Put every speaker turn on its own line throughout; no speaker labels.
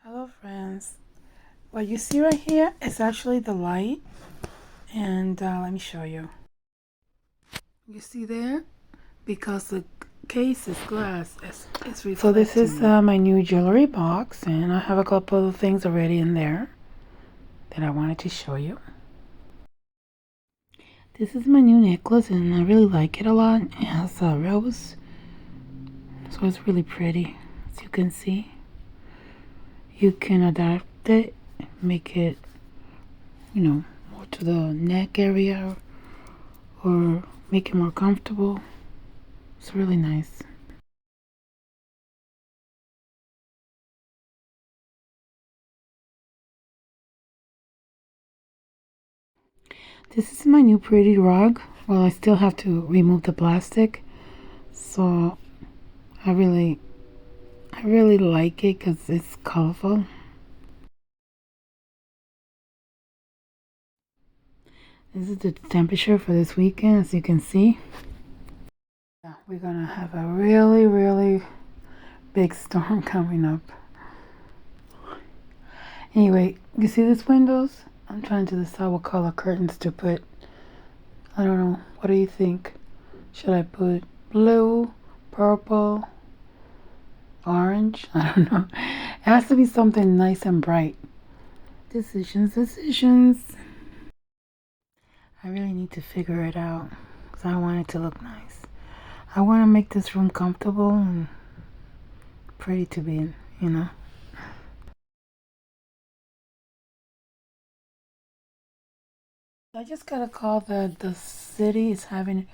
Hello friends, what you see right here is actually the light, and let me show you. You see there? Because the case is glass, it's reflecting. So this is my new jewelry box, and I have a couple of things already in there that I wanted to show you. This is my new necklace, and I really like it a lot. It has a rose, so it's really pretty, as you can see. You can adapt it, make it, more to the neck area, or make it more comfortable. It's really nice. This is my new pretty rug. Well, I still have to remove the plastic, so I really like it because it's colorful. This is the temperature for this weekend, as you can see. Yeah, we're gonna have a really big storm coming up. Anyway, you see these windows? I'm trying to decide what color curtains to put. I don't know. What do you think? Should I put blue, purple, orange? I don't know. It has to be something nice and bright. Decisions. I really need to figure it out because I want it to look nice. I want to make this room comfortable and pretty to be in. I just got a call that the city is having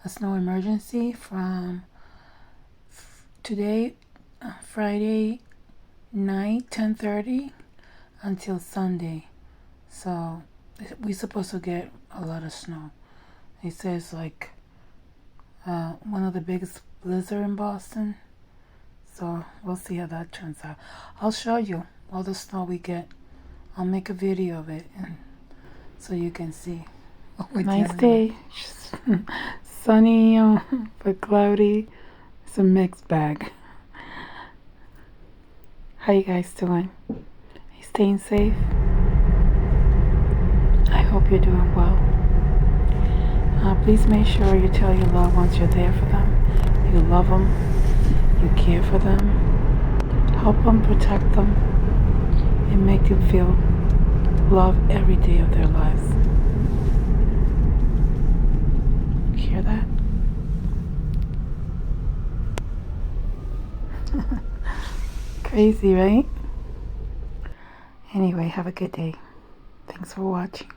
a snow emergency from today, Friday night, 10:30, until Sunday. So we're supposed to get a lot of snow. It says like one of the biggest blizzard in Boston. So we'll see how that turns out. I'll show you all the snow we get. I'll make a video of it, and so you can see. Nice day. Sunny but cloudy. It's a mixed bag. How you guys doing? Are you staying safe? I hope you're doing well. Please make sure you tell your loved ones you're there for them. You love them. You care for them. Help them, protect them, and make them feel love every day of their lives. Hear that? Crazy, right? Anyway, have a good day. Thanks for watching.